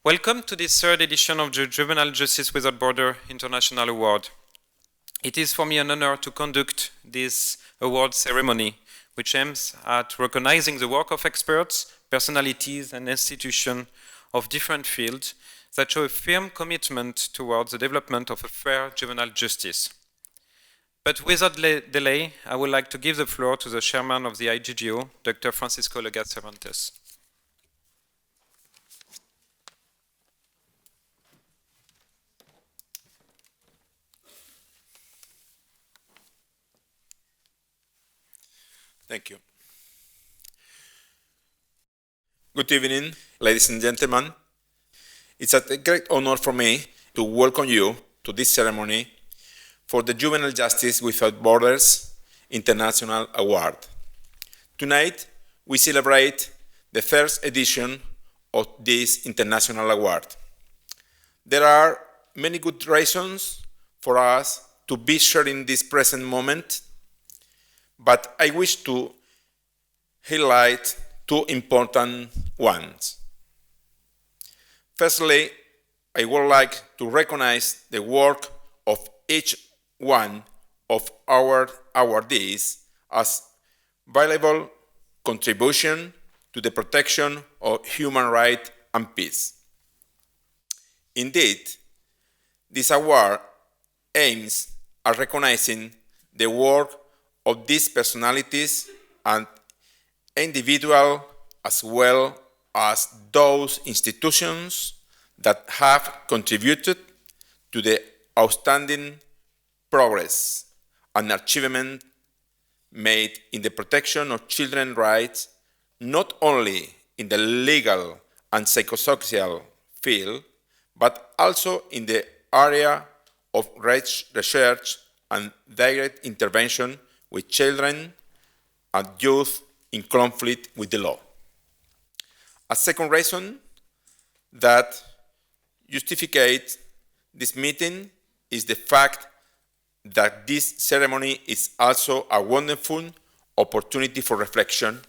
Welcome to this third edition of the Juvenile Justice Without Border International Award. It is for me an honor to conduct this award ceremony, which aims at recognizing the work of experts, personalities, and institutions of different fields that show a firm commitment towards the development of a fair juvenile justice. But without delay, I would like to give the floor to the chairman of the IJJO, Dr. Francisco Legaz Cervantes. Thank you. Good evening, ladies and gentlemen. It's a great honor for me to welcome you to this ceremony for the Juvenile Justice Without Borders International Award. Tonight, we celebrate the first edition of this international award. There are many good reasons for us to be sharing this present moment, but I wish to highlight two important ones. Firstly, I would like to recognize the work of each one of our awardees as valuable contribution to the protection of human rights and peace. Indeed, this award aims at recognizing the work of these personalities and individuals, as well as those institutions that have contributed to the outstanding progress and achievement made in the protection of children's rights, not only in the legal and psychosocial field, but also in the area of research and direct intervention with children and youth in conflict with the law. A second reason that justifies this meeting is the fact that this ceremony is also a wonderful opportunity for reflection.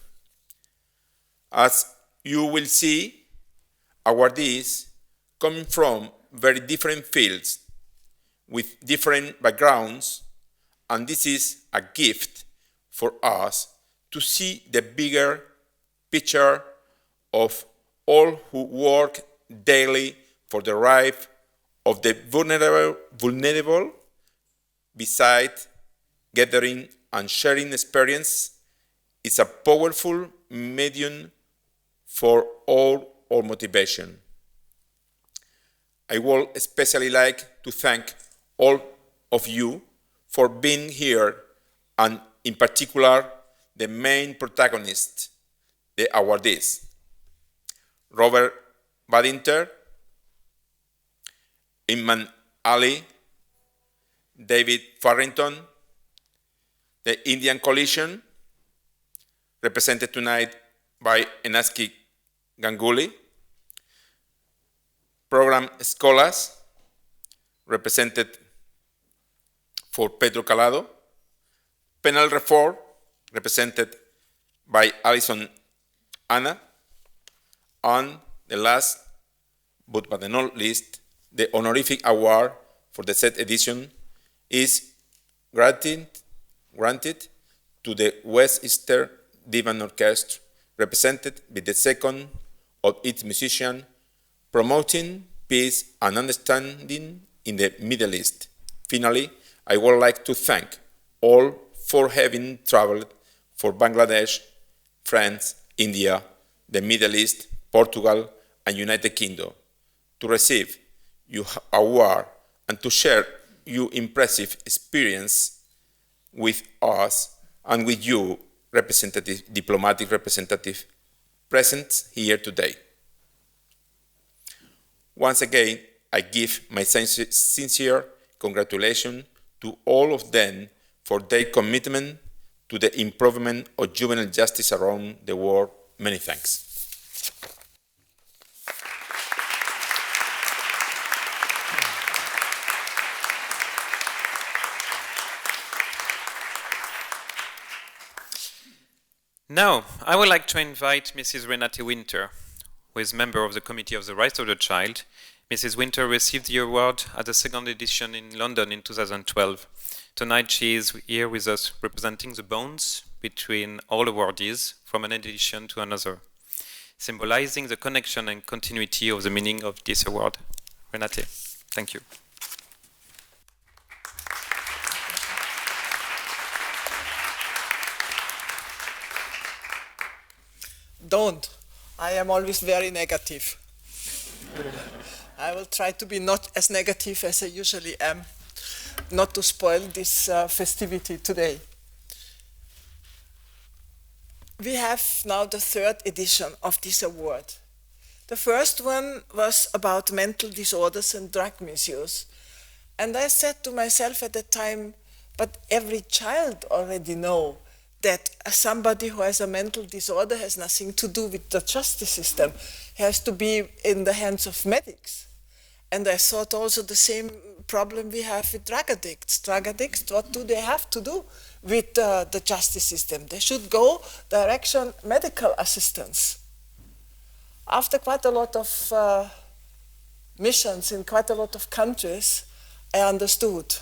As you will see, awardees coming from very different fields with different backgrounds, and this is a gift for us to see the bigger picture of all who work daily for the right of the vulnerable. Besides, gathering and sharing experience is a powerful medium for all our motivation. I would especially like to thank all of you for being here, and in particular, the main protagonist, the awardees. Robert Badinter, Imman Ali, David Farrington, the Indian Coalition, represented tonight by Enaski Ganguly, Program Scholars, represented for Pedro Calado, Penal Reform, represented by Alison Anna, and the last, but not least, the honorific award for the said edition is granted to the Westminster Divan Orchestra, represented by the second of its musicians, promoting peace and understanding in the Middle East. Finally, I would like to thank all for having traveled for Bangladesh, France, India, the Middle East, Portugal, and United Kingdom to receive your award and to share your impressive experience with us and with you, diplomatic representative present here today. Once again, I give my sincere congratulations to all of them for their commitment to the improvement of juvenile justice around the world. Many thanks. Now, I would like to invite Mrs. Renate Winter, who is member of the Committee of the Rights of the Child. Mrs. Winter received the award at the second edition in London in 2012. Tonight she is here with us representing the bonds between all awardees from an edition to another, symbolizing the connection and continuity of the meaning of this award. Renate, thank you. Don't. I am always very negative. I will try to be not as negative as I usually am, not to spoil this festivity today. We have now the third edition of this award. The first one was about mental disorders and drug misuse. And I said to myself at the time, but every child already knows that somebody who has a mental disorder has nothing to do with the justice system. He has to be in the hands of medics. And I thought also the same problem we have with drug addicts. Drug addicts, what do they have to do with the justice system? They should go direction medical assistance. After quite a lot of missions in quite a lot of countries, I understood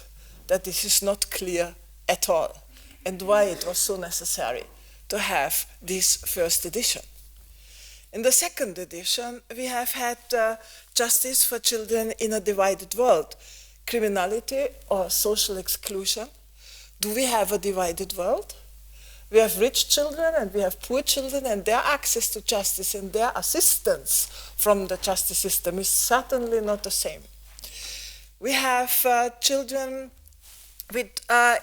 that this is not clear at all, and why it was so necessary to have this first edition. In the second edition, we have had justice for children in a divided world, criminality or social exclusion. Do we have a divided world? We have rich children and we have poor children, and their access to justice and their assistance from the justice system is certainly not the same. We have children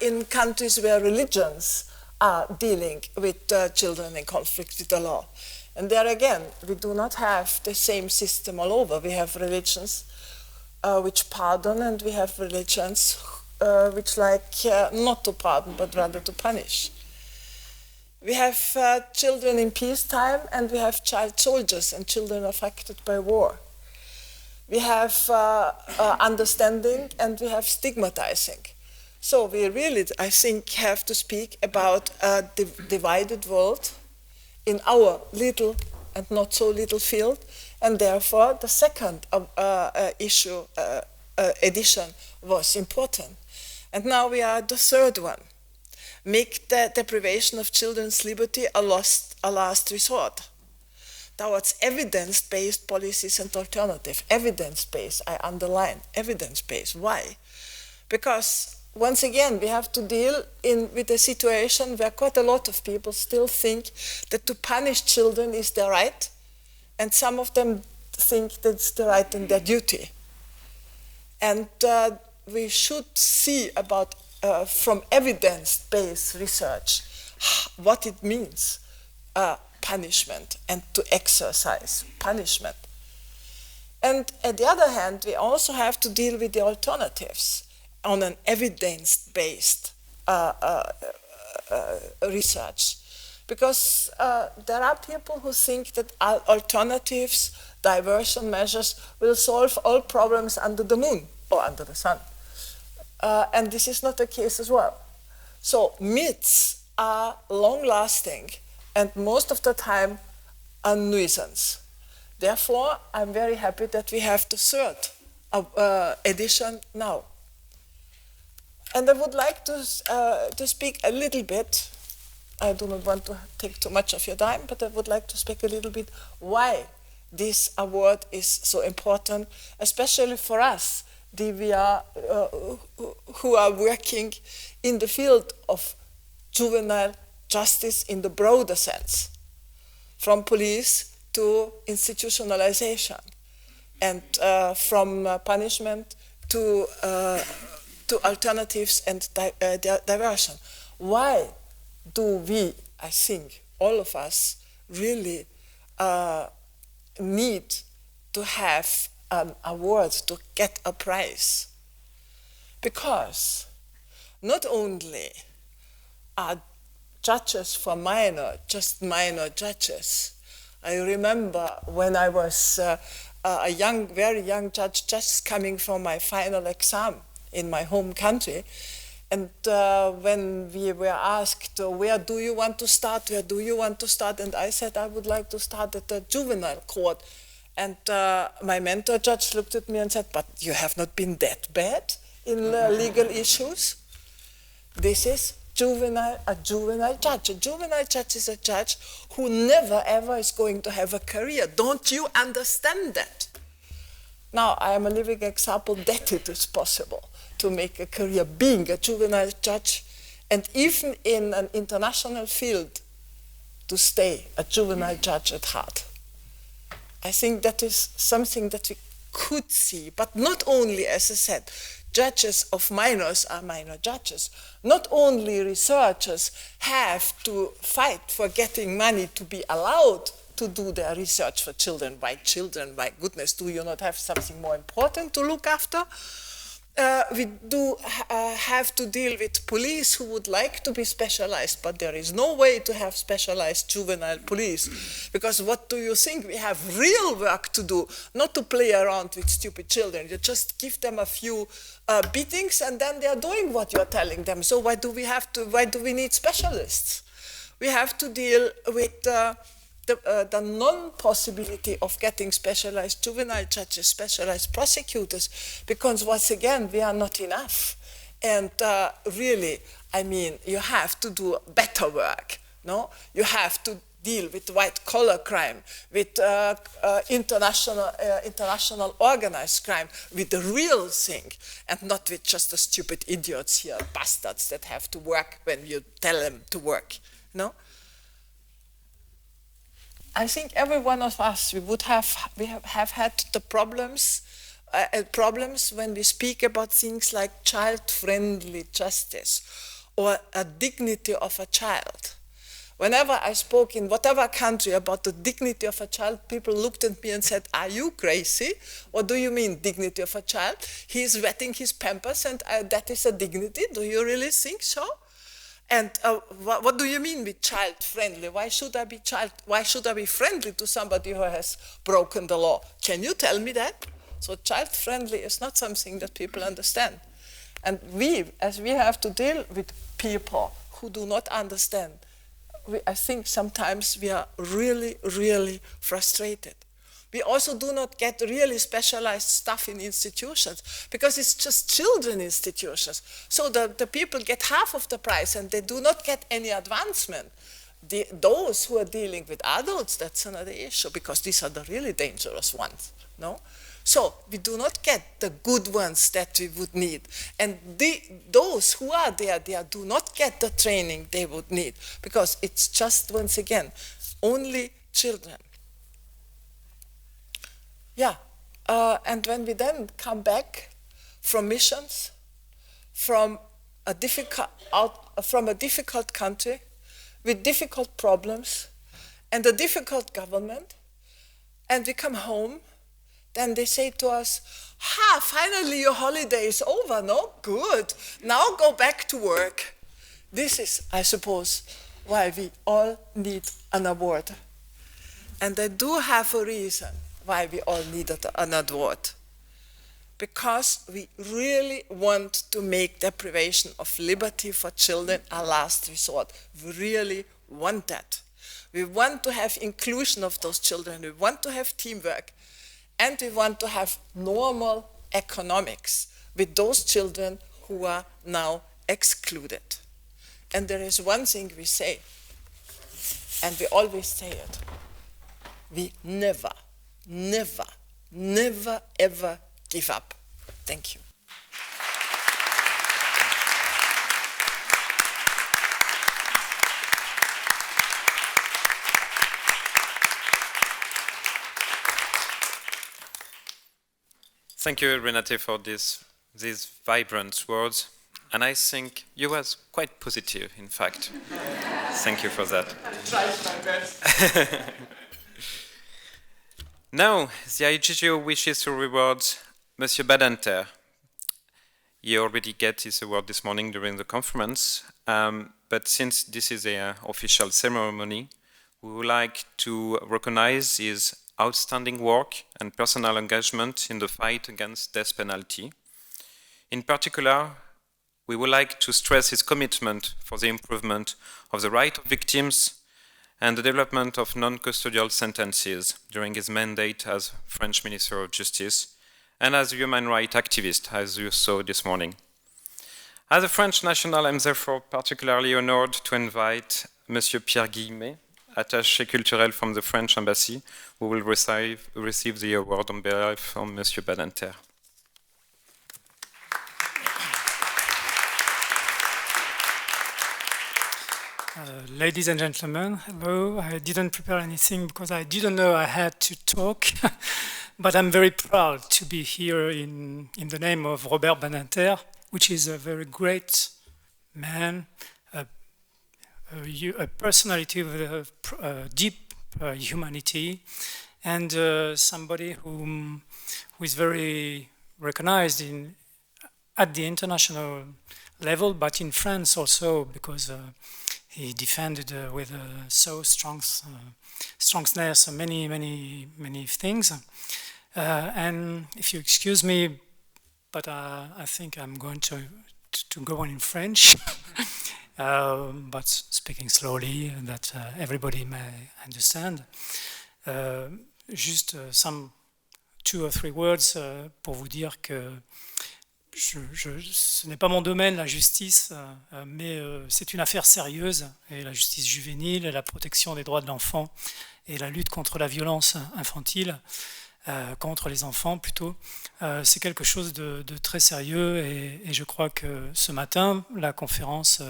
in countries where religions are dealing with children in conflict with the law. And there again, we do not have the same system all over. We have religions which pardon, and we have religions which like not to pardon, but rather to punish. We have children in peacetime, and we have child soldiers and children affected by war. We have understanding, and we have stigmatizing. So we really, I think, have to speak about a divided world in our little and not so little field, and therefore the second edition was important. And now we are at the third one. Make the deprivation of children's liberty a last resort towards evidence-based policies and alternative. Evidence-based, I underline, evidence-based. Why? Because once again, we have to deal with a situation where quite a lot of people still think that to punish children is their right, and some of them think that's the right and their duty. And we should see about, from evidence-based research, what it means, punishment, and to exercise punishment. And at the other hand, we also have to deal with the alternatives on an evidence-based research. Because there are people who think that alternatives, diversion measures, will solve all problems under the moon or under the sun. And this is not the case as well. So myths are long-lasting and most of the time a nuisance. Therefore, I'm very happy that we have the third edition now. And I would like to speak a little bit. I do not want to take too much of your time, but I would like to speak a little bit why this award is so important, especially for us, who are working in the field of juvenile justice in the broader sense, from police to institutionalization, and from punishment to alternatives and diversion. Why do we, I think, all of us, really need to have an award, to get a prize? Because not only are judges for just minor judges. I remember when I was a very young judge, just coming from my final exam in my home country, And when we were asked, where do you want to start, where do you want to start? And I said, I would like to start at the juvenile court. And my mentor judge looked at me and said, but you have not been that bad in legal issues. This is a juvenile judge. A juvenile judge is a judge who never ever is going to have a career. Don't you understand that? Now, I am a living example that it is possible to make a career being a juvenile judge, and even in an international field, to stay a juvenile judge at heart. I think that is something that we could see, but not only, as I said, judges of minors are minor judges. Not only researchers have to fight for getting money to be allowed to do their research for children. Why children? My goodness, do you not have something more important to look after? We do have to deal with police who would like to be specialized, but there is no way to have specialized juvenile police. Because what do you think? We have real work to do, not to play around with stupid children. You just give them a few beatings and then they are doing what you're telling them. So why do we need specialists? We have to deal with the non-possibility of getting specialized juvenile judges, specialized prosecutors, because once again, we are not enough. And really, I mean, you have to do better work, no? You have to deal with white-collar crime, with international organized crime, with the real thing, and not with just the stupid idiots here, bastards that have to work when you tell them to work, no? I think every one of us, we have had the problems when we speak about things like child-friendly justice or a dignity of a child. Whenever I spoke in whatever country about the dignity of a child, people looked at me and said, are you crazy? What do you mean, dignity of a child? He's wetting his pampers and that is a dignity? Do you really think so? And what do you mean with child-friendly? Why should I be friendly to somebody who has broken the law? Can you tell me that? So child-friendly is not something that people understand. And as we have to deal with people who do not understand, I think sometimes we are really, really frustrated. We also do not get really specialized stuff in institutions because it's just children institutions. So the people get half of the price and they do not get any advancement. Those who are dealing with adults, that's another issue because these are the really dangerous ones, no? So we do not get the good ones that we would need. And those who are there, they do not get the training they would need because it's just, once again, only children. Yeah, and when we then come back from missions, from a difficult country, with difficult problems, and a difficult government, and we come home, then they say to us, finally your holiday is over, no? Good, now go back to work. This is, I suppose, why we all need an award. And I do have a reason why we all needed an award. Because we really want to make deprivation of liberty for children a last resort. We really want that. We want to have inclusion of those children. We want to have teamwork. And we want to have normal economics with those children who are now excluded. And there is one thing we say, and we always say it. We never, never, never, ever give up. Thank you. Thank you, Renate, for these vibrant words. And I think you was quite positive, in fact. Thank you for that. I tried my best. Now, the IGGO wishes to reward Monsieur Badinter. He already got his award this morning during the conference, but since this is an official ceremony, we would like to recognize his outstanding work and personal engagement in the fight against death penalty. In particular, we would like to stress his commitment for the improvement of the right of victims and the development of non-custodial sentences during his mandate as French Minister of Justice and as a human rights activist, as you saw this morning. As a French national, I'm therefore particularly honored to invite Monsieur Pierre Guillemet, attaché culturel from the French Embassy, who will receive the award on behalf of Monsieur Badinter. Ladies and gentlemen, hello. I didn't prepare anything because I didn't know I had to talk, but I'm very proud to be here in the name of Robert Badinter, which is a very great man, a personality with a deep humanity, and somebody who is very recognized at the international level, but in France also, because he defended with so strongness many things. And if you excuse me, but I think I'm going to go on in French, but speaking slowly, that everybody may understand. Juste some 2 or 3 words pour vous dire que ce n'est pas mon domaine, la justice, mais c'est une affaire sérieuse, et la justice juvénile, et la protection des droits de l'enfant, et la lutte contre la violence infantile, contre les enfants plutôt, c'est quelque chose de très sérieux, et je crois que ce matin, la conférence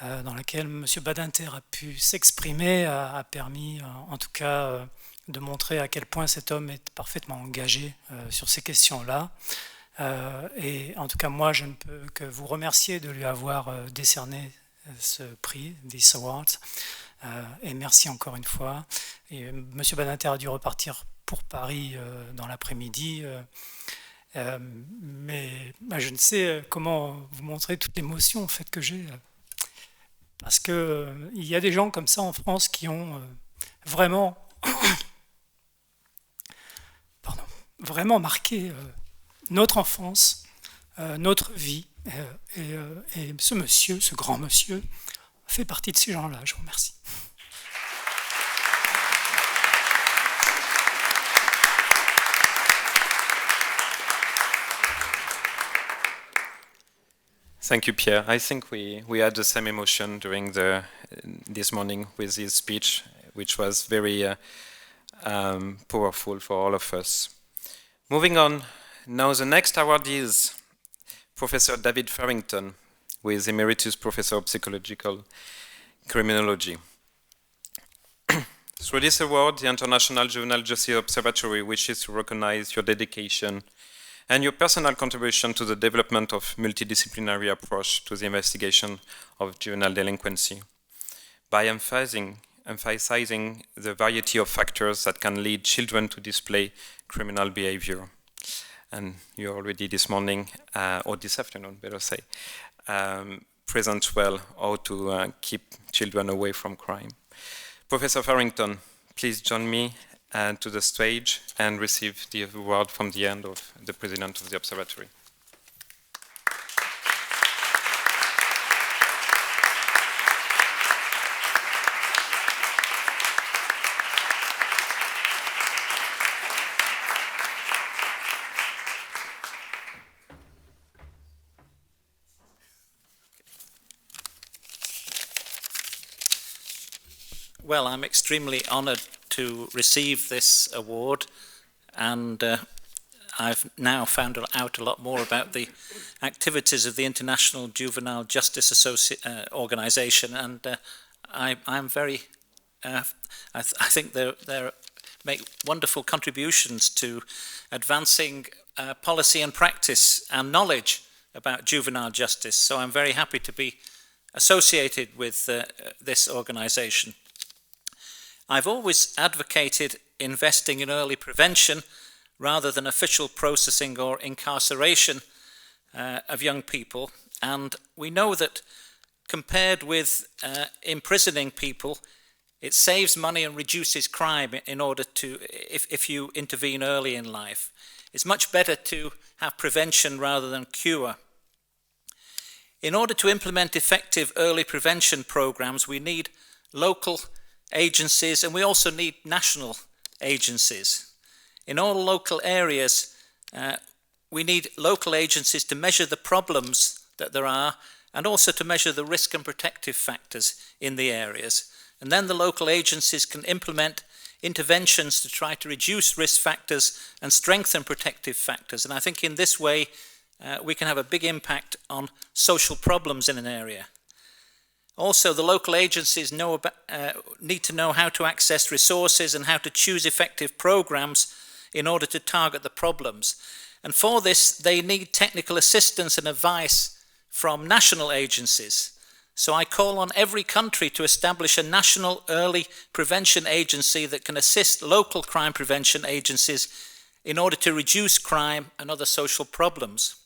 dans laquelle M. Badinter a pu s'exprimer a permis, en tout cas, de montrer à quel point cet homme est parfaitement engagé sur ces questions-là. Et en tout cas, moi, je ne peux que vous remercier de lui avoir décerné ce prix, this award. Et merci encore une fois. Et M. Badinter a dû repartir pour Paris dans l'après-midi. Mais je ne sais comment vous montrer toute l'émotion en fait, que j'ai. Parce qu'il y a des gens comme ça en France qui ont vraiment marqué notre enfance, notre vie, et ce monsieur, ce grand monsieur, fait partie de ces gens-là. Je vous remercie. Thank you, Pierre. I think we had the same emotion during this morning with his speech, which was very powerful for all of us. Moving on. Now the next award is Professor David Farrington, who is Emeritus Professor of Psychological Criminology. Through this award, the International Juvenile Justice Observatory wishes to recognize your dedication and your personal contribution to the development of multidisciplinary approach to the investigation of juvenile delinquency by emphasizing the variety of factors that can lead children to display criminal behavior. And you already this morning, or this afternoon, better say, present well how to keep children away from crime. Professor Farrington, please join me to the stage and receive the award from the hand of the President of the Observatory. Well, I'm extremely honoured to receive this award, and I've now found out a lot more about the activities of the International Juvenile Justice Organisation, and I'm very, I think they make wonderful contributions to advancing policy and practice and knowledge about juvenile justice, so I'm very happy to be associated with this organisation. I've always advocated investing in early prevention rather than official processing or incarceration of young people, and we know that compared with imprisoning people, it saves money and reduces crime in order to, if you intervene early in life. It's much better to have prevention rather than cure. In order to implement effective early prevention programs, we need local agencies and we also need national agencies. In all local areas, we need local agencies to measure the problems that there are and also to measure the risk and protective factors in the areas. And then the local agencies can implement interventions to try to reduce risk factors and strengthen protective factors. And I think in this way, we can have a big impact on social problems in an area. Also, the local agencies need to know how to access resources and how to choose effective programs in order to target the problems. And for this, they need technical assistance and advice from national agencies. So I call on every country to establish a national early prevention agency that can assist local crime prevention agencies in order to reduce crime and other social problems.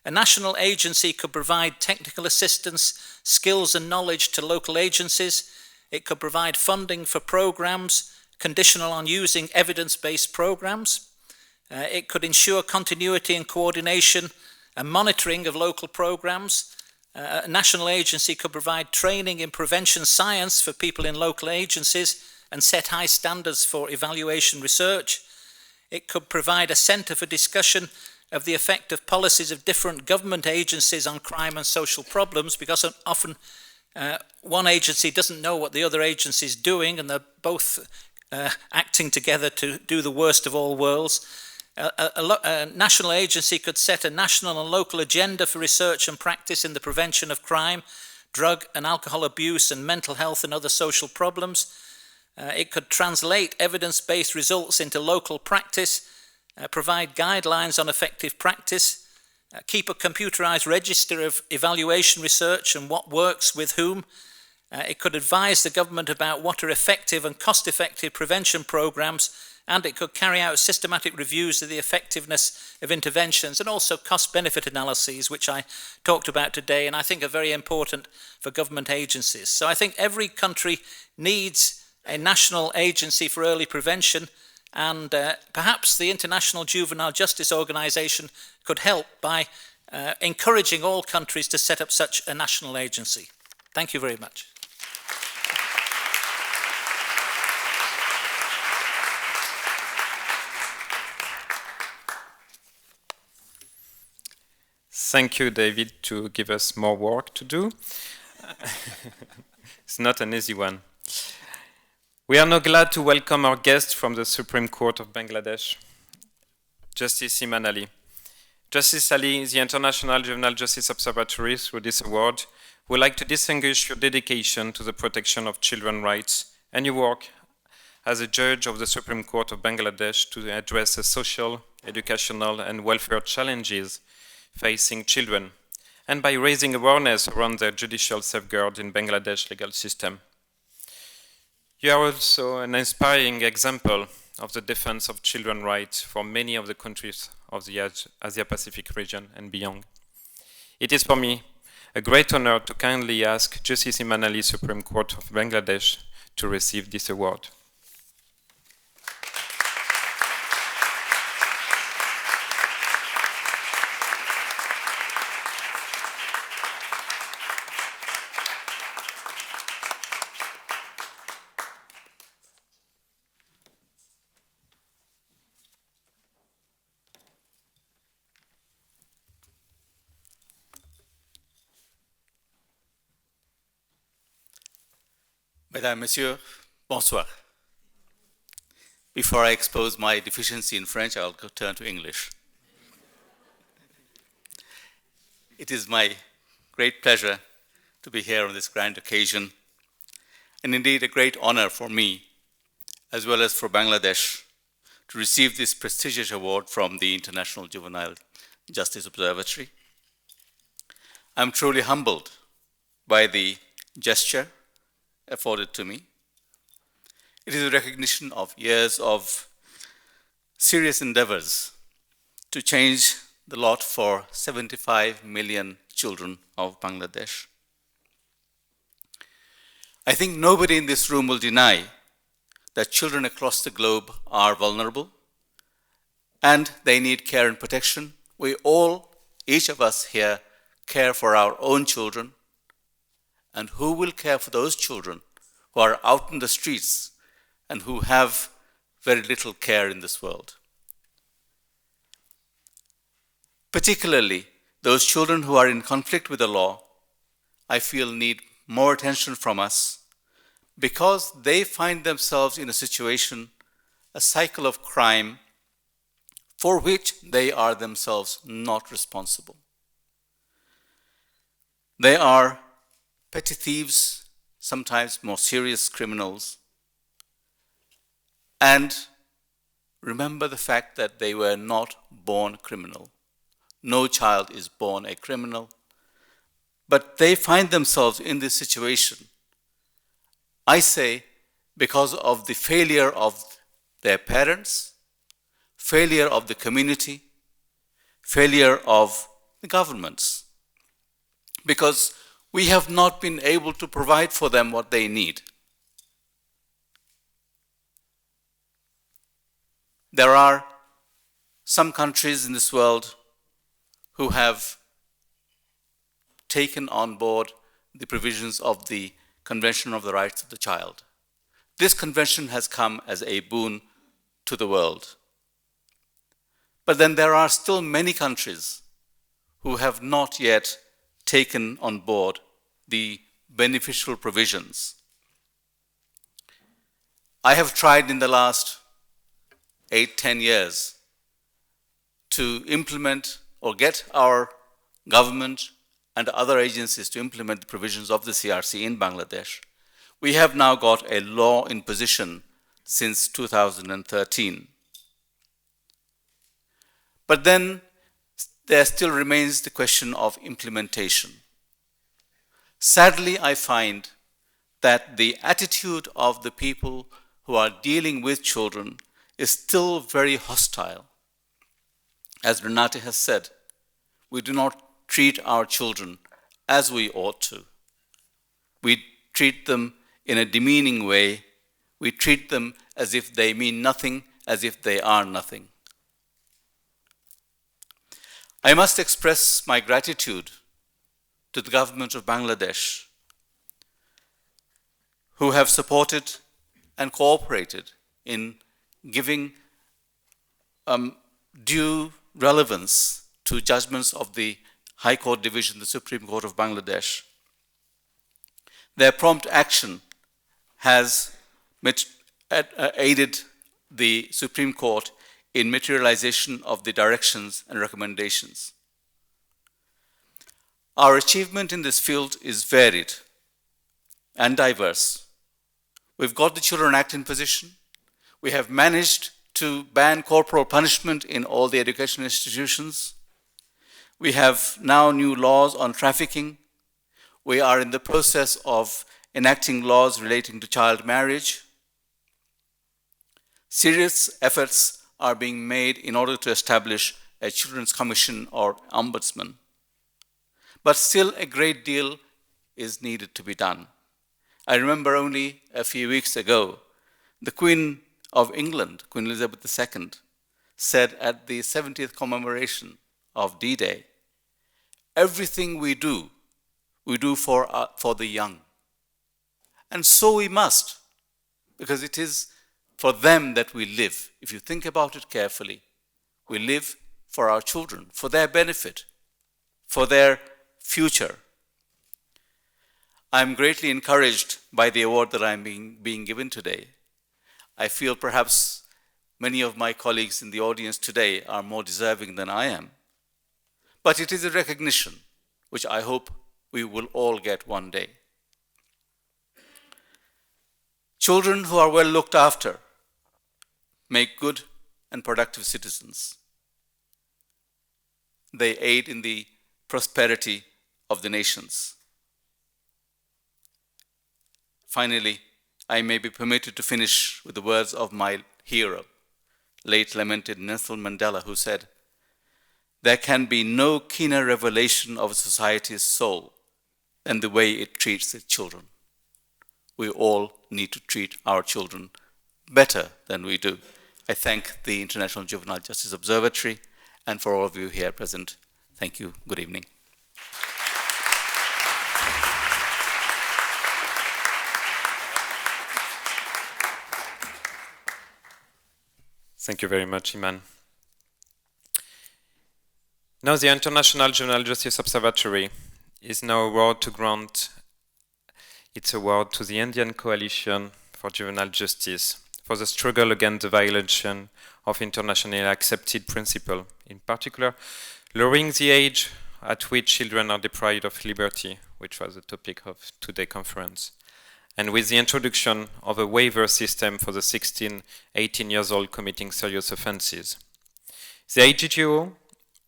A national agency could provide technical assistance, skills and knowledge to local agencies. It could provide funding for programs conditional on using evidence-based programs. It could ensure continuity and coordination and monitoring of local programs. A national agency could provide training in prevention science for people in local agencies and set high standards for evaluation research. It could provide a centre for discussion of the effect of policies of different government agencies on crime and social problems, because often one agency doesn't know what the other agency is doing and they're both acting together to do the worst of all worlds. A national agency could set a national and local agenda for research and practice in the prevention of crime, drug and alcohol abuse and mental health and other social problems. It could translate evidence-based results into local practice, provide guidelines on effective practice, keep a computerized register of evaluation research and what works with whom. It could advise the government about what are effective and cost-effective prevention programs, and it could carry out systematic reviews of the effectiveness of interventions and also cost-benefit analyses, which I talked about today and I think are very important for government agencies. So I think every country needs a national agency for early prevention, and perhaps the International Juvenile Justice Organization could help by encouraging all countries to set up such a national agency. Thank you very much. Thank you, David, to give us more work to do. It's not an easy one. We are now glad to welcome our guest from the Supreme Court of Bangladesh, Justice Imman Ali. Justice Ali, the International Juvenile Justice Observatory, through this award, would like to distinguish your dedication to the protection of children's rights and your work as a judge of the Supreme Court of Bangladesh to address the social, educational, and welfare challenges facing children, and by raising awareness around their judicial safeguard in Bangladesh legal system. You are also an inspiring example of the defense of children's rights for many of the countries of the Asia-Pacific region and beyond. It is for me a great honor to kindly ask Justice Imman Ali, Supreme Court of Bangladesh, to receive this award. Mesdames, Messieurs, bonsoir. Before I expose my deficiency in French, I'll turn to English. It is my great pleasure to be here on this grand occasion, and indeed a great honor for me, as well as for Bangladesh, to receive this prestigious award from the International Juvenile Justice Observatory. I'm truly humbled by the gesture afforded to me. It is a recognition of years of serious endeavors to change the lot for 75 million children of Bangladesh. I think nobody in this room will deny that children across the globe are vulnerable and they need care and protection. We all, each of us here, care for our own children, and who will care for those children who are out in the streets and who have very little care in this world. Particularly, those children who are in conflict with the law, I feel need more attention from us because they find themselves in a situation, a cycle of crime for which they are themselves not responsible. They are petty thieves, sometimes more serious criminals, and remember the fact that they were not born criminal. No child is born a criminal, but they find themselves in this situation, I say, because of the failure of their parents, failure of the community, failure of the governments, because we have not been able to provide for them what they need. There are some countries in this world who have taken on board the provisions of the Convention of the Rights of the Child. This convention has come as a boon to the world. But then there are still many countries who have not yet taken on board the beneficial provisions. I have tried in the last 8-10 years to implement or get our government and other agencies to implement the provisions of the CRC in Bangladesh. We have now got a law in position since 2013. But then there still remains the question of implementation. Sadly, I find that the attitude of the people who are dealing with children is still very hostile. As Renate has said, we do not treat our children as we ought to. We treat them in a demeaning way. We treat them as if they mean nothing, as if they are nothing. I must express my gratitude to the government of Bangladesh, who have supported and cooperated in giving due relevance to judgments of the High Court Division, the Supreme Court of Bangladesh. Their prompt action has aided the Supreme Court in materialization of the directions and recommendations. Our achievement in this field is varied and diverse. We've got the Children Act in position. We have managed to ban corporal punishment in all the education institutions. We have now new laws on trafficking. We are in the process of enacting laws relating to child marriage. Serious efforts are being made in order to establish a Children's Commission or Ombudsman. But still a great deal is needed to be done. I remember only a few weeks ago, the Queen of England, Queen Elizabeth II, said at the 70th commemoration of D-Day, everything we do for the young. And so we must, because it is for them that we live. If you think about it carefully, we live for our children, for their benefit, for their future. I'm greatly encouraged by the award that I'm being given today. I feel perhaps many of my colleagues in the audience today are more deserving than I am. But it is a recognition which I hope we will all get one day. Children who are well looked after make good and productive citizens. They aid in the prosperity of the nations. Finally, I may be permitted to finish with the words of my hero, late lamented Nelson Mandela, who said, "There can be no keener revelation of a society's soul than the way it treats its children." We all need to treat our children better than we do. I thank the International Juvenile Justice Observatory, and for all of you here present, thank you. Good evening. Thank you very much, Imman. Now the International Juvenile Justice Observatory is now awarded to grant its award to the Indian Coalition for Juvenile Justice for the struggle against the violation of internationally accepted principles, in particular, lowering the age at which children are deprived of liberty, which was the topic of today's conference, and with the introduction of a waiver system for the 16, 18 years old committing serious offenses. The IJJO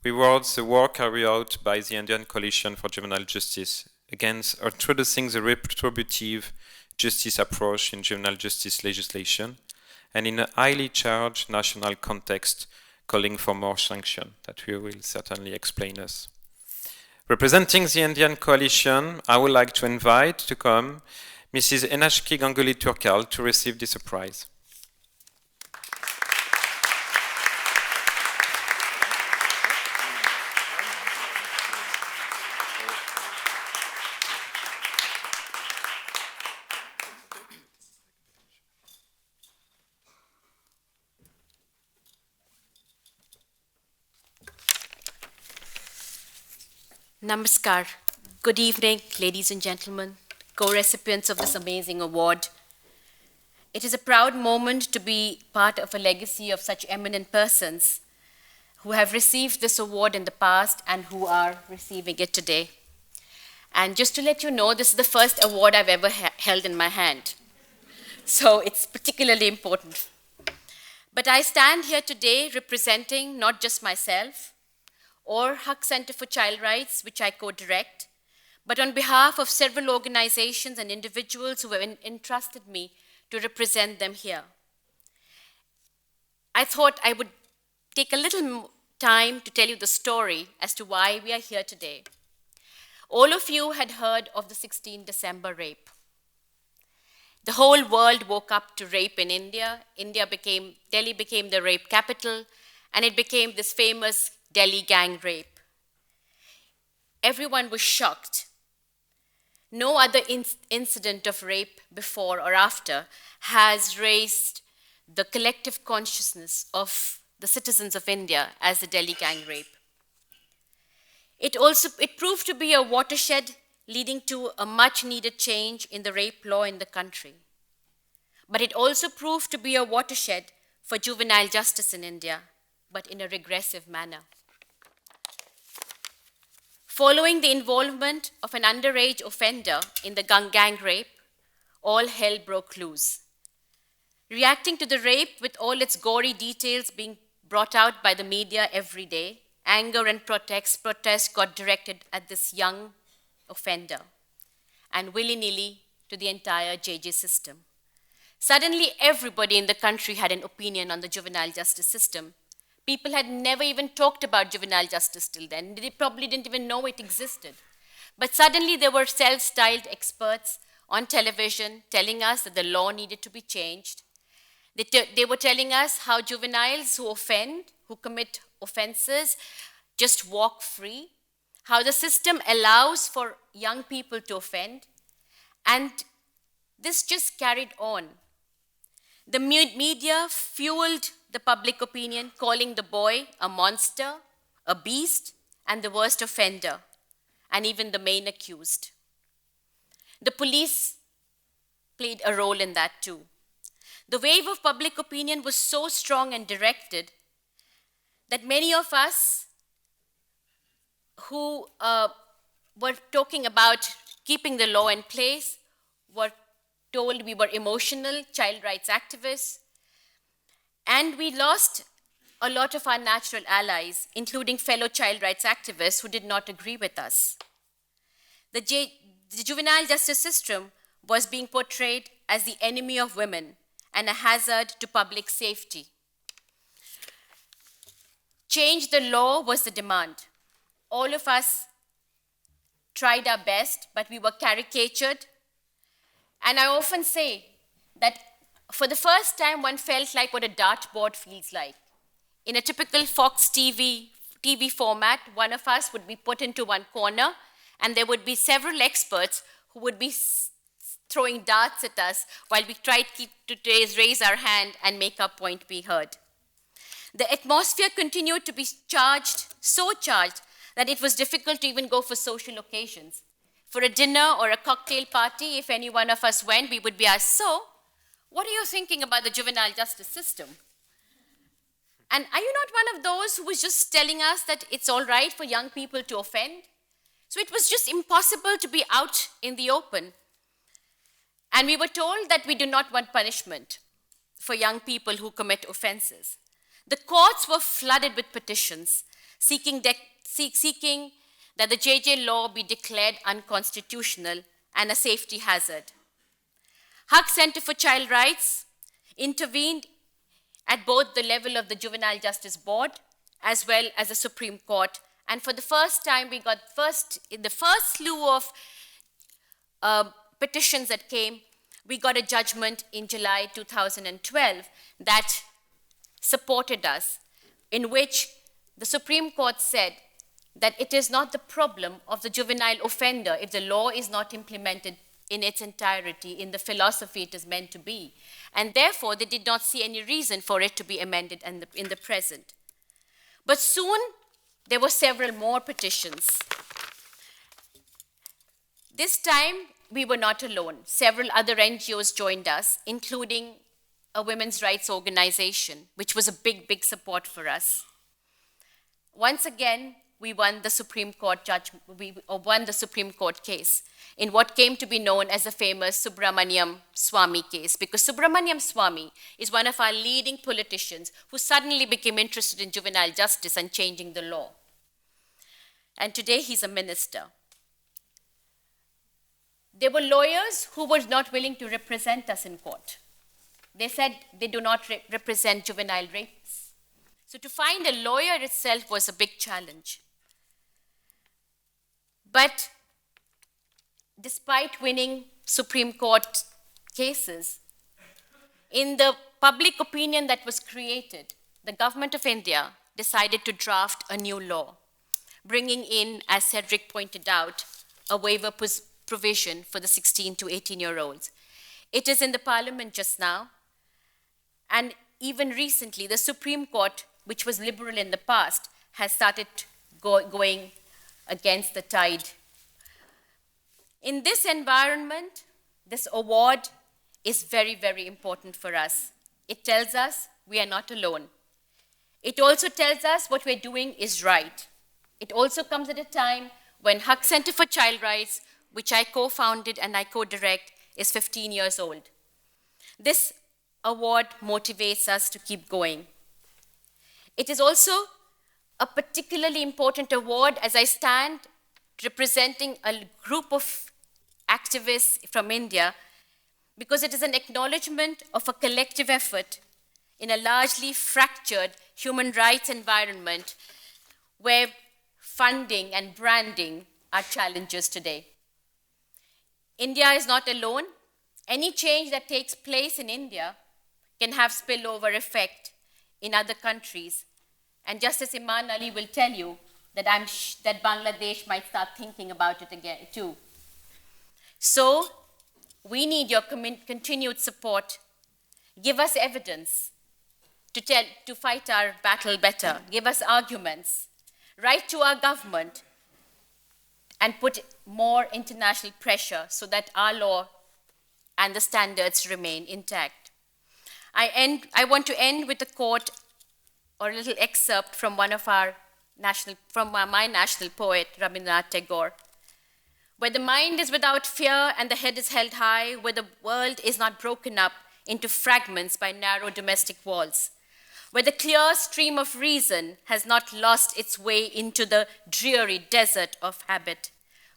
rewards the work carried out by the Indian Coalition for Juvenile Justice against introducing the retributive justice approach in juvenile justice legislation and in a highly charged national context calling for more sanction that we will certainly explain us. Representing the Indian Coalition, I would like to invite to come Mrs. Enashki Ganguly Turkal to receive this prize. Namaskar. Good evening, ladies and gentlemen, co-recipients of this amazing award. It is a proud moment to be part of a legacy of such eminent persons who have received this award in the past and who are receiving it today. And just to let you know, this is the first award I've ever held in my hand. So it's particularly important. But I stand here today representing not just myself, or Haq Center for Child Rights, which I co-direct, but on behalf of several organizations and individuals who have entrusted me to represent them here. I thought I would take a little time to tell you the story as to why we are here today. All of you had heard of the 16 December rape. The whole world woke up to rape in India. Delhi became the rape capital, and it became this famous Delhi gang rape. Everyone was shocked. No other incident of rape before or after has raised the collective consciousness of the citizens of India as the Delhi gang rape. It proved to be a watershed leading to a much needed change in the rape law in the country. But it also proved to be a watershed for juvenile justice in India, but in a regressive manner. Following the involvement of an underage offender in the gang rape, all hell broke loose. Reacting to the rape with all its gory details being brought out by the media every day, anger and protest got directed at this young offender and willy-nilly to the entire JJ system. Suddenly, everybody in the country had an opinion on the juvenile justice system. People had never even talked about juvenile justice till then. They probably didn't even know it existed. But suddenly there were self-styled experts on television telling us that the law needed to be changed. They were telling us how juveniles who commit offenses, just walk free, how the system allows for young people to offend. And this just carried on. The media fueled the public opinion, calling the boy a monster, a beast, and the worst offender, and even the main accused. The police played a role in that too. The wave of public opinion was so strong and directed that many of us who were talking about keeping the law in place were told we were emotional child rights activists, and we lost a lot of our natural allies, including fellow child rights activists who did not agree with us. The juvenile justice system was being portrayed as the enemy of women and a hazard to public safety. Change the law was the demand. All of us tried our best, but we were caricatured. And I often say that for the first time, one felt like what a dartboard feels like. In a typical Fox TV format, one of us would be put into one corner, and there would be several experts who would be throwing darts at us while we tried to raise our hand and make our point be heard. The atmosphere continued to be charged, so charged, that it was difficult to even go for social occasions. For a dinner or a cocktail party, if any one of us went, we would be asked, so, what are you thinking about the juvenile justice system? And are you not one of those who was just telling us that it's all right for young people to offend? So it was just impossible to be out in the open. And we were told that we do not want punishment for young people who commit offenses. The courts were flooded with petitions seeking that the JJ law be declared unconstitutional and a safety hazard. Hague Center for Child Rights intervened at both the level of the Juvenile Justice Board as well as the Supreme Court. And for the first time, we got in the first slew of petitions that came, we got a judgment in July 2012 that supported us, in which the Supreme Court said that it is not the problem of the juvenile offender if the law is not implemented in its entirety, in the philosophy it is meant to be. And therefore, they did not see any reason for it to be amended in the present. But soon, there were several more petitions. This time, we were not alone. Several other NGOs joined us, including a women's rights organization, which was a big, big support for us. Once again, we won the Supreme Court won the Supreme Court case in what came to be known as the famous Subramaniam Swamy case, because Subramaniam Swamy is one of our leading politicians who suddenly became interested in juvenile justice and changing the law. And today he's a minister. There were lawyers who were not willing to represent us in court. They said they do not represent juvenile rapists. So to find a lawyer itself was a big challenge. But despite winning Supreme Court cases, in the public opinion that was created, the government of India decided to draft a new law, bringing in, as Cedric pointed out, a waiver provision for the 16 to 18-year-olds. It is in the parliament just now, and even recently, the Supreme Court, which was liberal in the past, has started going against the tide. In this environment, this award is very, very important for us. It tells us we are not alone. It also tells us what we're doing is right. It also comes at a time when Hague Center for Child Rights, which I co-founded and I co-direct, is 15 years old. This award motivates us to keep going. It is also a particularly important award as I stand representing a group of activists from India, because it is an acknowledgement of a collective effort in a largely fractured human rights environment where funding and branding are challenges today. India is not alone. Any change that takes place in India can have spillover effect in other countries. And just as Imman Ali will tell you, that Bangladesh might start thinking about it again too. So we need your continued support. Give us evidence to fight our battle better. Give us arguments. Write to our government and put more international pressure so that our law and the standards remain intact. I want to end with a quote or a little excerpt from my national poet, Rabindranath Tagore. Where the mind is without fear and the head is held high, where the world is not broken up into fragments by narrow domestic walls, where the clear stream of reason has not lost its way into the dreary desert of habit,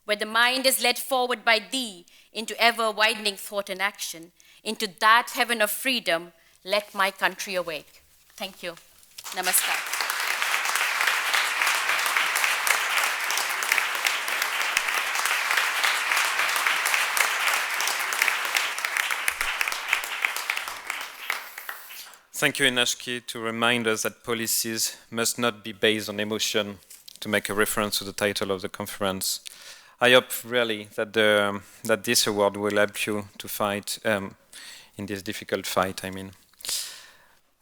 where the mind is led forward by thee into ever-widening thought and action, into that heaven of freedom, let my country awake. Thank you. Namaskar. Thank you, Inashki, to remind us that policies must not be based on emotion, to make a reference to the title of the conference. I hope really that this award will help you to fight in this difficult fight,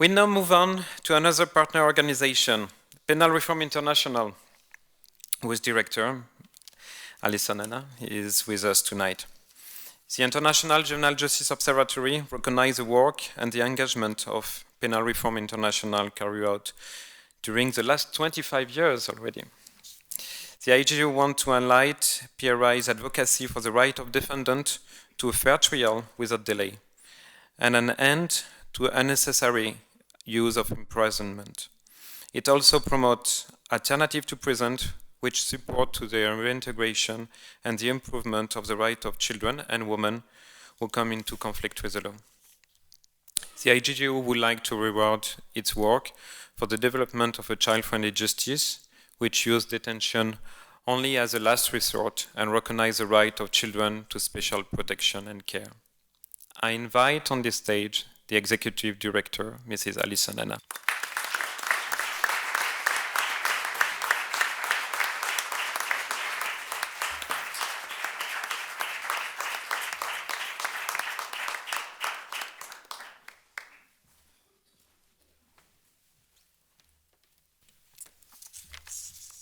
We now move on to another partner organization, Penal Reform International, whose director, Alison, is with us tonight. The International Juvenile Justice Observatory recognizes the work and the engagement of Penal Reform International carried out during the last 25 years already. The IJU wants to highlight PRI's advocacy for the right of defendant to a fair trial without delay, and an end to unnecessary use of imprisonment. It also promotes alternatives to prison which support to their reintegration and the improvement of the right of children and women who come into conflict with the law. The IJU would like to reward its work for the development of a child-friendly justice, which uses detention only as a last resort and recognize the right of children to special protection and care. I invite on this stage the Executive Director, Mrs. Alison.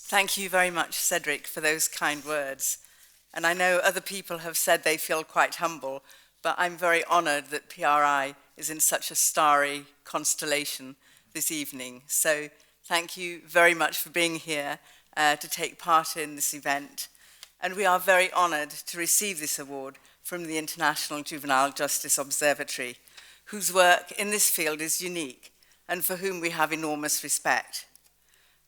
Thank you very much, Cedric, for those kind words. And I know other people have said they feel quite humble, but I'm very honored that PRI is in such a starry constellation this evening. So thank you very much for being here to take part in this event. And we are very honored to receive this award from the International Juvenile Justice Observatory, whose work in this field is unique and for whom we have enormous respect.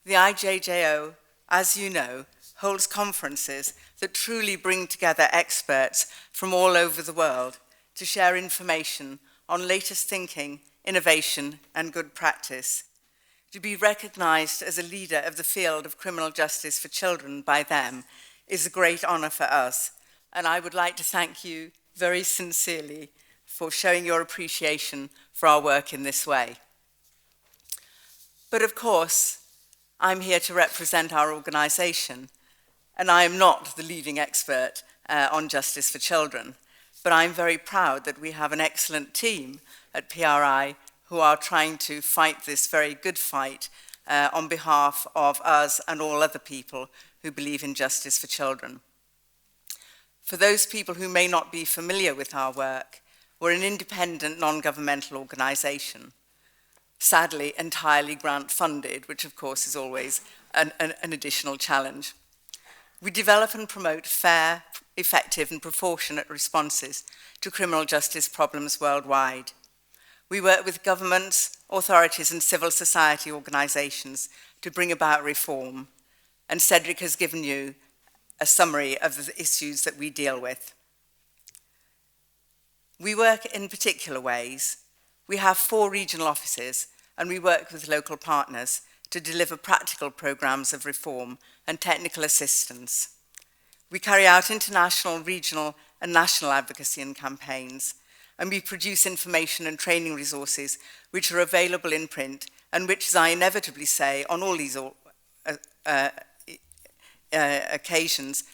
The IJJO, as you know, holds conferences that truly bring together experts from all over the world to share information on latest thinking, innovation, and good practice. To be recognized as a leader of the field of criminal justice for children by them is a great honor for us, and I would like to thank you very sincerely for showing your appreciation for our work in this way. But of course, I'm here to represent our organization, and I am not the leading expert on justice for children, but I'm very proud that we have an excellent team at PRI who are trying to fight this very good fight on behalf of us and all other people who believe in justice for children. For those people who may not be familiar with our work, we're an independent, non-governmental organization, sadly entirely grant-funded, which of course is always an additional challenge. We develop and promote fair, effective and proportionate responses to criminal justice problems worldwide. We work with governments, authorities and civil society organizations to bring about reform, and Cedric has given you a summary of the issues that we deal with. We work in particular ways. We have 4 regional offices, and we work with local partners to deliver practical programs of reform and technical assistance. We carry out international, regional, and national advocacy and campaigns, and we produce information and training resources which are available in print and which, as I inevitably say on all these occasions,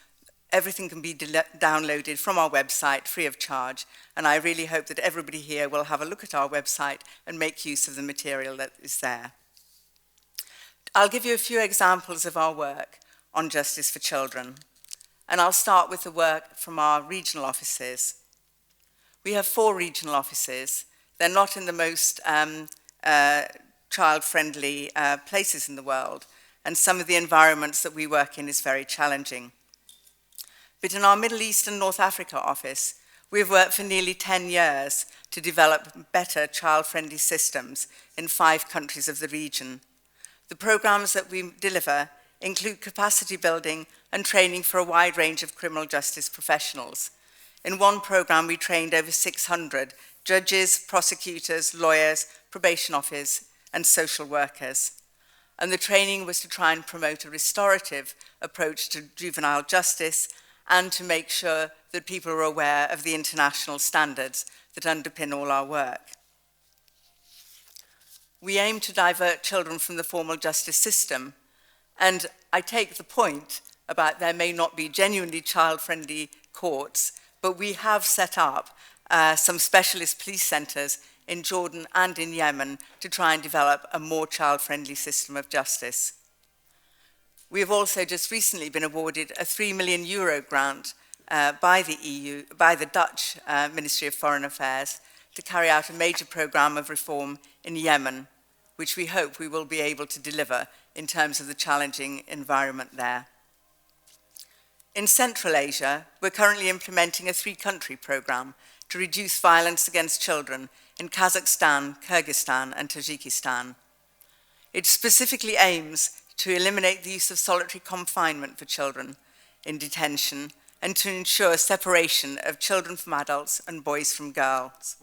everything can be downloaded from our website free of charge, and I really hope that everybody here will have a look at our website and make use of the material that is there. I'll give you a few examples of our work on justice for children, and I'll start with the work from our regional offices. We have 4 regional offices. They're not in the most child-friendly places in the world, and some of the environments that we work in is very challenging. But in our Middle East and North Africa office, we've worked for nearly 10 years to develop better child-friendly systems in 5 countries of the region. The programs that we deliver include capacity building and training for a wide range of criminal justice professionals. In one program, we trained over 600 judges, prosecutors, lawyers, probation officers, and social workers. And the training was to try and promote a restorative approach to juvenile justice and to make sure that people are aware of the international standards that underpin all our work. We aim to divert children from the formal justice system, and I take the point about there may not be genuinely child-friendly courts, but we have set up some specialist police centres in Jordan and in Yemen to try and develop a more child-friendly system of justice. We have also just recently been awarded a €3 million grant by the Dutch Ministry of Foreign Affairs to carry out a major programme of reform in Yemen, which we hope we will be able to deliver in terms of the challenging environment there. In Central Asia, we're currently implementing a 3-country programme to reduce violence against children in Kazakhstan, Kyrgyzstan, and Tajikistan. It specifically aims to eliminate the use of solitary confinement for children in detention and to ensure separation of children from adults and boys from girls.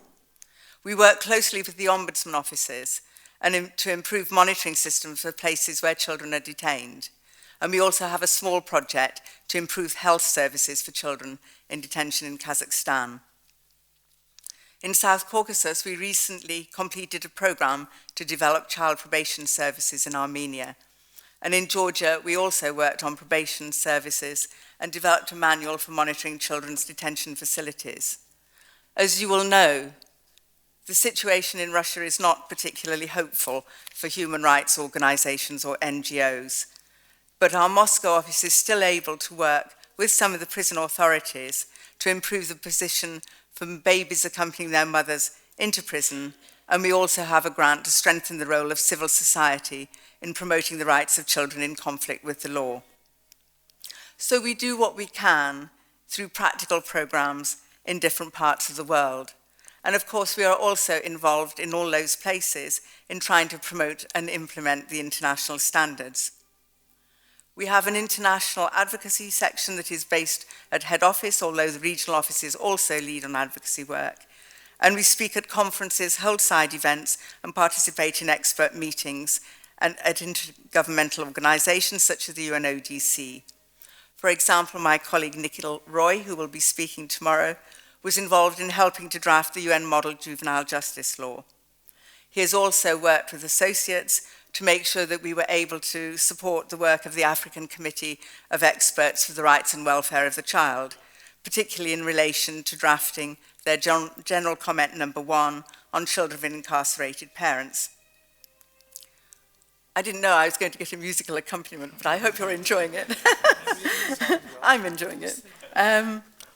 We work closely with the Ombudsman offices and to improve monitoring systems for places where children are detained. And we also have a small project to improve health services for children in detention in Kazakhstan. In South Caucasus, we recently completed a programme to develop child probation services in Armenia. And in Georgia, we also worked on probation services and developed a manual for monitoring children's detention facilities. As you will know, the situation in Russia is not particularly hopeful for human rights organisations or NGOs. But our Moscow office is still able to work with some of the prison authorities to improve the position for babies accompanying their mothers into prison, and we also have a grant to strengthen the role of civil society in promoting the rights of children in conflict with the law. So we do what we can through practical programmes in different parts of the world. And of course, we are also involved in all those places in trying to promote and implement the international standards. We have an international advocacy section that is based at head office, although the regional offices also lead on advocacy work. And we speak at conferences, hold side events, and participate in expert meetings and at intergovernmental organisations such as the UNODC. For example, my colleague Nikhil Roy, who will be speaking tomorrow, was involved in helping to draft the UN Model Juvenile Justice Law. He has also worked with associates to make sure that we were able to support the work of the African Committee of Experts for the Rights and Welfare of the Child, particularly in relation to drafting their General Comment number 1 on children of incarcerated parents. I didn't know I was going to get a musical accompaniment, but I hope you're enjoying it. I'm enjoying it.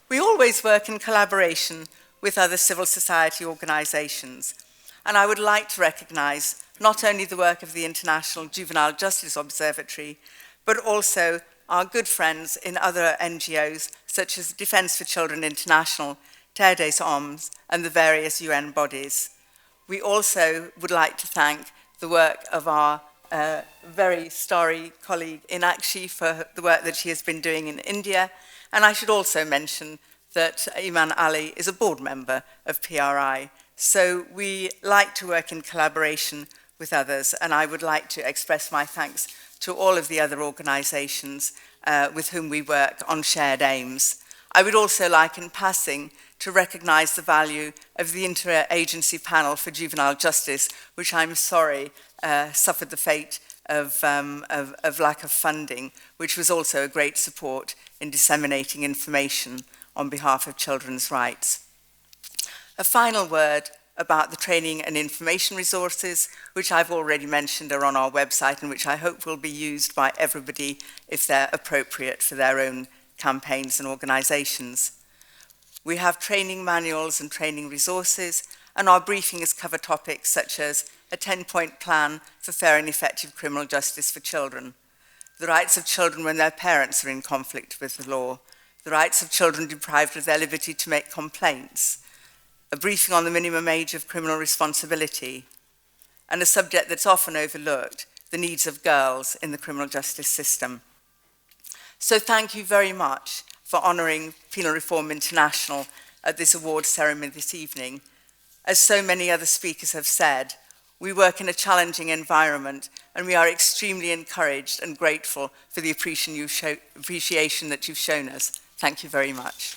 We always work in collaboration with other civil society organisations, and I would like to recognise not only the work of the International Juvenile Justice Observatory, but also our good friends in other NGOs, such as Defence for Children International, Terre des Hommes, and the various UN bodies. We also would like to thank the work of our very starry colleague Inakshi for the work that she has been doing in India, and I should also mention that Imman Ali is a board member of PRI, so we like to work in collaboration with others, and I would like to express my thanks to all of the other organisations with whom we work on shared aims. I would also like, in passing, to recognise the value of the Interagency Panel for Juvenile Justice, which I'm sorry suffered the fate of lack of funding, which was also a great support in disseminating information on behalf of children's rights. A final word about the training and information resources, which I've already mentioned are on our website and which I hope will be used by everybody if they're appropriate for their own campaigns and organisations. We have training manuals and training resources, and our briefings cover topics such as a 10-point plan for fair and effective criminal justice for children, the rights of children when their parents are in conflict with the law, the rights of children deprived of their liberty to make complaints, a briefing on the minimum age of criminal responsibility, and a subject that's often overlooked, the needs of girls in the criminal justice system. So thank you very much for honouring Penal Reform International at this awards ceremony this evening. As so many other speakers have said, we work in a challenging environment, and we are extremely encouraged and grateful for the appreciation that you've shown us. Thank you very much.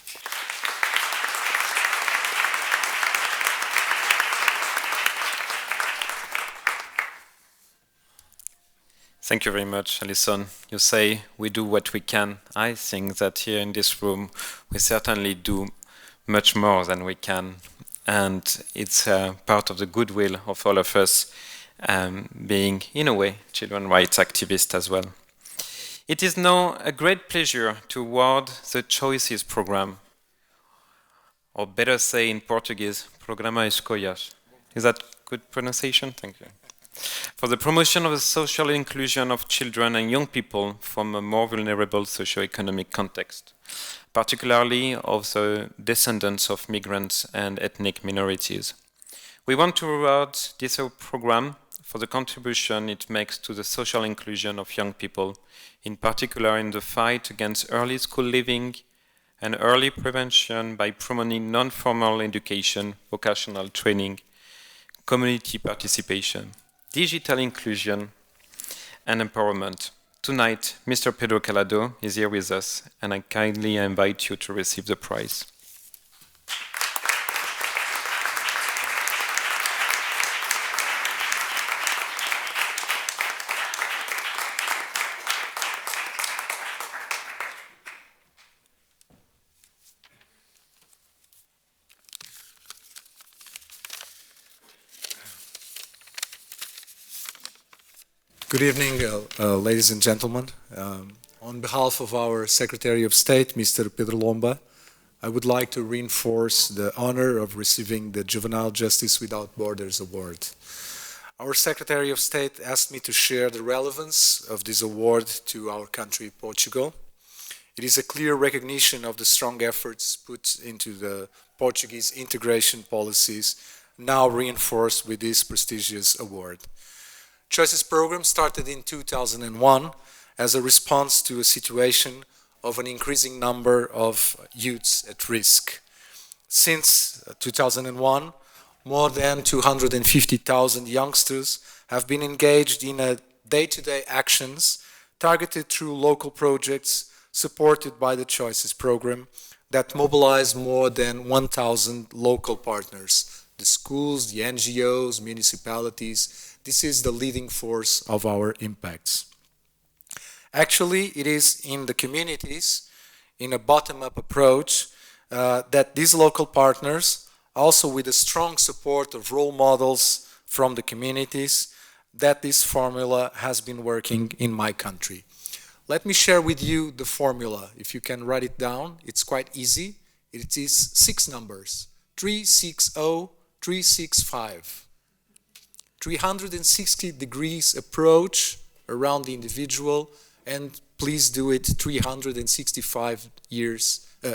Thank you very much, Alison. You say we do what we can. I think that here in this room, we certainly do much more than we can. and it's part of the goodwill of all of us, being, in a way, children's rights activists as well. It is now a great pleasure to award the Choices Program, or better say in Portuguese, Programa Escolhas. Is that good pronunciation? Thank you. For the promotion of the social inclusion of children and young people from a more vulnerable socio-economic context, particularly of the descendants of migrants and ethnic minorities. We want to reward this program for the contribution it makes to the social inclusion of young people, in particular in the fight against early school leaving and early prevention by promoting non-formal education, vocational training, community participation, digital inclusion, and empowerment. Tonight, Mr. Pedro Calado is here with us, and I kindly invite you to receive the prize. Good evening, ladies and gentlemen. On behalf of our Secretary of State, Mr. Pedro Lomba, I would like to reinforce the honor of receiving the Juvenile Justice Without Borders Award. Our Secretary of State asked me to share the relevance of this award to our country, Portugal. It is a clear recognition of the strong efforts put into the Portuguese integration policies, now reinforced with this prestigious award. Choices program started in 2001 as a response to a situation of an increasing number of youths at risk. Since 2001, more than 250,000 youngsters have been engaged in day-to-day actions targeted through local projects supported by the Choices program that mobilize more than 1,000 local partners, the schools, the NGOs, municipalities. This is the leading force of our impacts. Actually, it is in the communities, in a bottom-up approach, that these local partners, also with the strong support of role models from the communities, that this formula has been working in my country. Let me share with you the formula. If you can write it down, it's quite easy. It is 6 numbers, 360, 365. 360 degrees approach around the individual, and please do it 365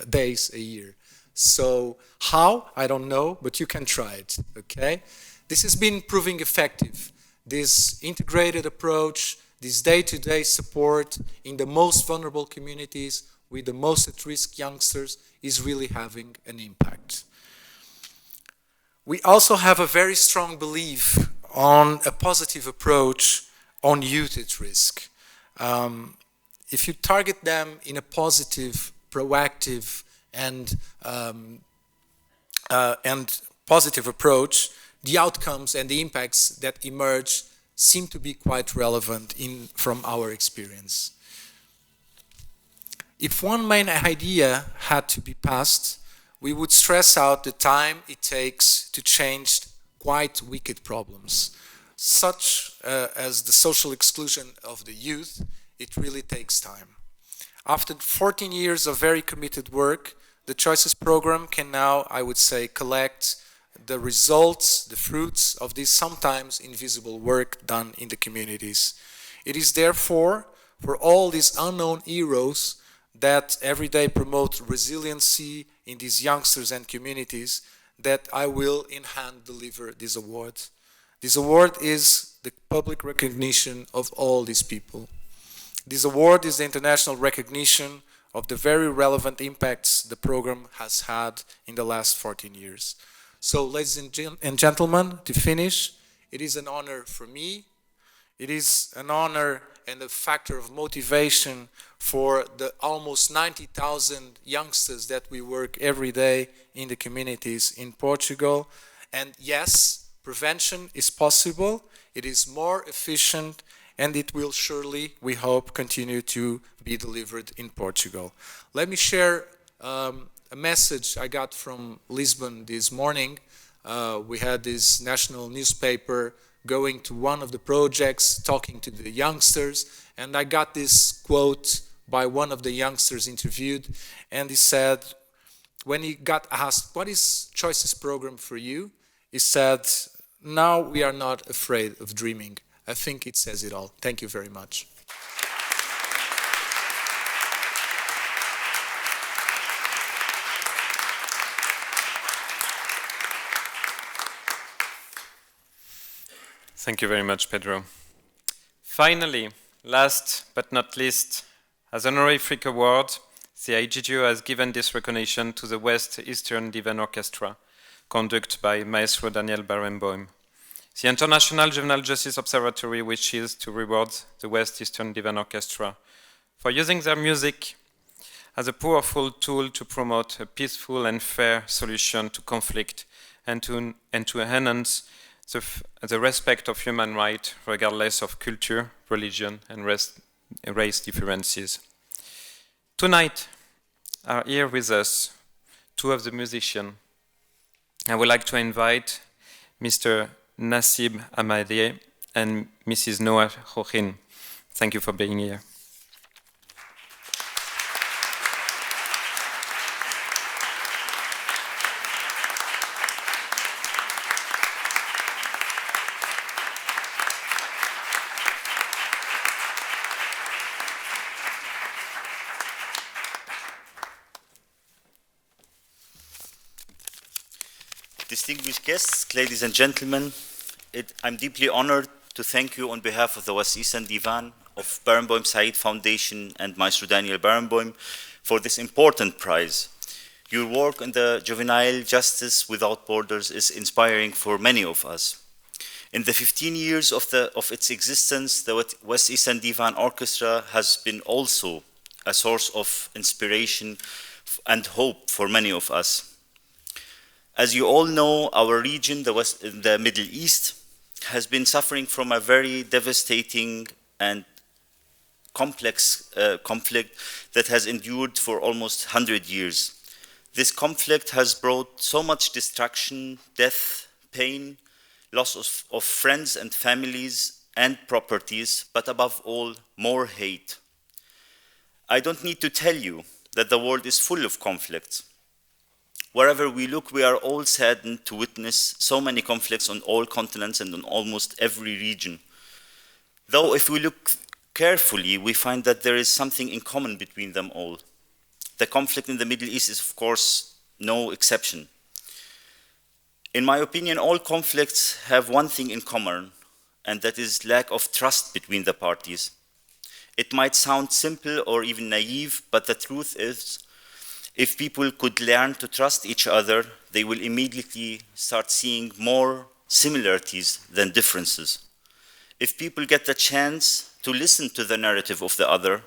days a year. So how? I don't know, but you can try it, okay? This has been proving effective. This integrated approach, this day-to-day support in the most vulnerable communities with the most at-risk youngsters is really having an impact. We also have a very strong belief on a positive approach on youth at risk. If you target them in a positive, proactive, and positive approach, the outcomes and the impacts that emerge seem to be quite relevant from our experience. If one main idea had to be passed, we would stress out the time it takes to change quite wicked problems, such as the social exclusion of the youth. It really takes time. After 14 years of very committed work, the Choices program can now, I would say, collect the results, the fruits of this sometimes invisible work done in the communities. It is therefore for all these unknown heroes that every day promote resiliency in these youngsters and communities that I will in hand deliver this award. This award is the public recognition of all these people. This award is the international recognition of the very relevant impacts the program has had in the last 14 years. So, ladies and gentlemen, to finish, it is an honor for me. It is an honor and a factor of motivation for the almost 90,000 youngsters that we work every day in the communities in Portugal. And yes, prevention is possible, it is more efficient, and it will surely, we hope, continue to be delivered in Portugal. Let me share a message I got from Lisbon this morning. We had this national newspaper going to one of the projects, talking to the youngsters, and I got this quote by one of the youngsters interviewed, and he said, when he got asked, what is Choices program for you? He said, now we are not afraid of dreaming. I think it says it all. Thank you very much. Thank you very much, Pedro. Finally, last but not least, as an honorific award, the IGGO has given this recognition to the West Eastern Divan Orchestra, conducted by Maestro Daniel Barenboim. The International Juvenile Justice Observatory wishes to reward the West Eastern Divan Orchestra for using their music as a powerful tool to promote a peaceful and fair solution to conflict and to enhance the respect of human rights regardless of culture, religion, and race differences. Tonight are here with us two of the musicians. I would like to invite Mr. Nassib Ahmadie and Mrs. Noah Khochin. Thank you for being here. Distinguished guests, ladies and gentlemen, I'm deeply honored to thank you on behalf of the West Eastern Divan, of Barenboim Said Foundation and Maestro Daniel Barenboim for this important prize. Your work in the Juvenile Justice Without Borders is inspiring for many of us. In the 15 years of its existence, the West Eastern Divan Orchestra has been also a source of inspiration and hope for many of us. As you all know, our region, the Middle East, has been suffering from a very devastating and complex conflict that has endured for almost 100 years. This conflict has brought so much destruction, death, pain, loss of friends and families and properties, but above all, more hate. I don't need to tell you that the world is full of conflicts. Wherever we look, we are all saddened to witness so many conflicts on all continents and on almost every region. Though if we look carefully, we find that there is something in common between them all. The conflict in the Middle East is, of course, no exception. In my opinion, all conflicts have one thing in common, and that is lack of trust between the parties. It might sound simple or even naive, but the truth is, if people could learn to trust each other, they will immediately start seeing more similarities than differences. If people get the chance to listen to the narrative of the other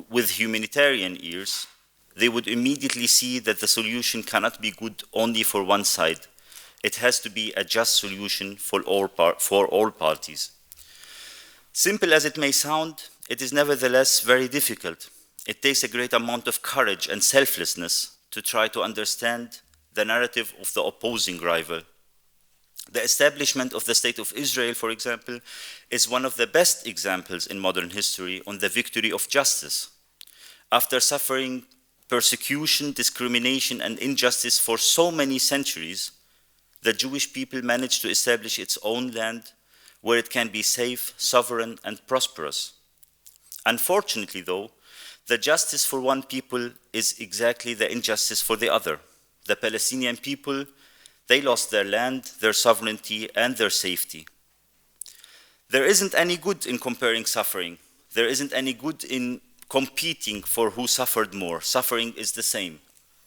with humanitarian ears, they would immediately see that the solution cannot be good only for one side. It has to be a just solution for all parties. Simple as it may sound, it is nevertheless very difficult. It takes a great amount of courage and selflessness to try to understand the narrative of the opposing rival. The establishment of the State of Israel, for example, is one of the best examples in modern history on the victory of justice. After suffering persecution, discrimination, and injustice for so many centuries, the Jewish people managed to establish its own land where it can be safe, sovereign, and prosperous. Unfortunately, though, the justice for one people is exactly the injustice for the other. The Palestinian people, they lost their land, their sovereignty, and their safety. There isn't any good in comparing suffering. There isn't any good in competing for who suffered more. Suffering is the same.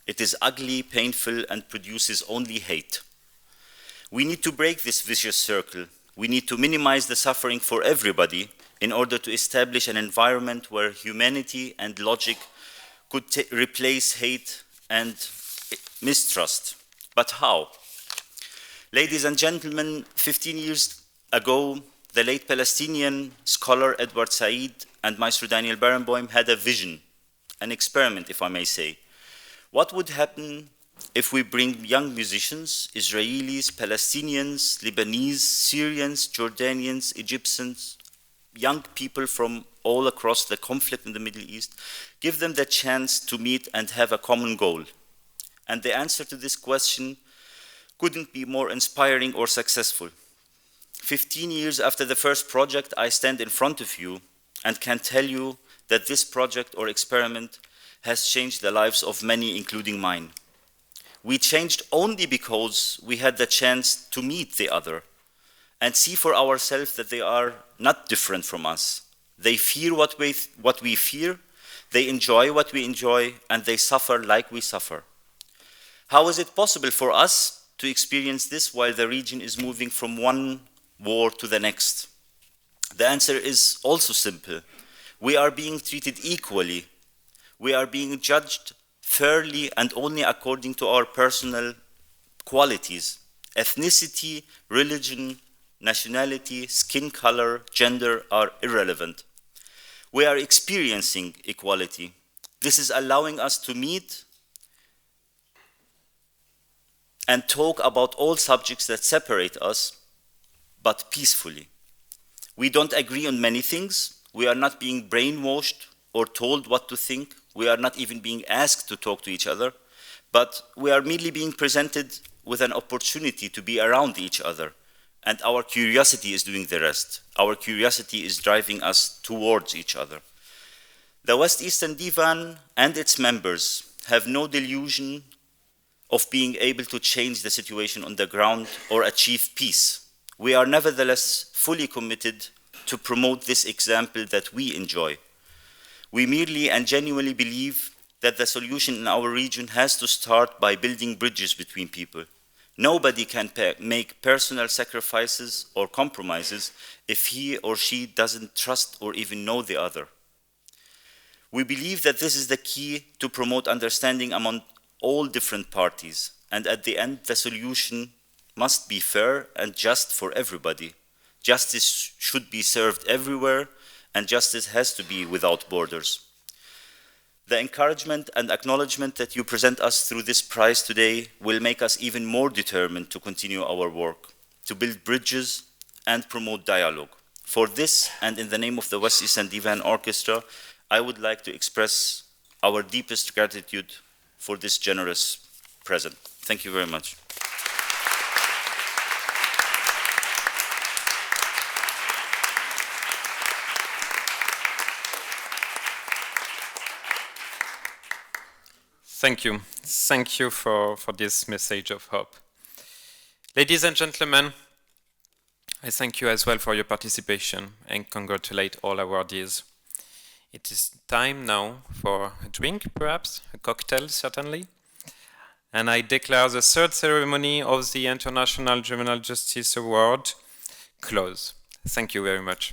It is ugly, painful, and produces only hate. We need to break this vicious circle. We need to minimize the suffering for everybody in order to establish an environment where humanity and logic could replace hate and mistrust. But how? Ladies and gentlemen, 15 years ago, the late Palestinian scholar Edward Said and Maestro Daniel Barenboim had a vision, an experiment, if I may say. What would happen if we bring young musicians, Israelis, Palestinians, Lebanese, Syrians, Jordanians, Egyptians, young people from all across the conflict in the Middle East, give them the chance to meet and have a common goal? And the answer to this question couldn't be more inspiring or successful. 15 years after the first project, I stand in front of you and can tell you that this project or experiment has changed the lives of many, including mine. We changed only because we had the chance to meet the other and see for ourselves that they are not different from us. They fear what we fear, they enjoy what we enjoy, and they suffer like we suffer. How is it possible for us to experience this while the region is moving from one war to the next? The answer is also simple. We are being treated equally. We are being judged fairly and only according to our personal qualities. Ethnicity, religion, nationality, skin color, gender are irrelevant. We are experiencing equality. This is allowing us to meet and talk about all subjects that separate us, but peacefully. We don't agree on many things. We are not being brainwashed or told what to think. We are not even being asked to talk to each other, but we are merely being presented with an opportunity to be around each other. And our curiosity is doing the rest. Our curiosity is driving us towards each other. The West Eastern Divan and its members have no delusion of being able to change the situation on the ground or achieve peace. We are nevertheless fully committed to promote this example that we enjoy. We merely and genuinely believe that the solution in our region has to start by building bridges between people. Nobody can make personal sacrifices or compromises if he or she doesn't trust or even know the other. We believe that this is the key to promote understanding among all different parties, and at the end, the solution must be fair and just for everybody. Justice should be served everywhere, and justice has to be without borders. The encouragement and acknowledgement that you present us through this prize today will make us even more determined to continue our work, to build bridges and promote dialogue. For this, and in the name of the West Eastern Divan Orchestra, I would like to express our deepest gratitude for this generous present. Thank you very much. Thank you. Thank you for this message of hope. Ladies and gentlemen, I thank you as well for your participation and congratulate all awardees. It is time now for a drink, perhaps, a cocktail, certainly. And I declare the third ceremony of the International Juvenile Justice Award closed. Thank you very much.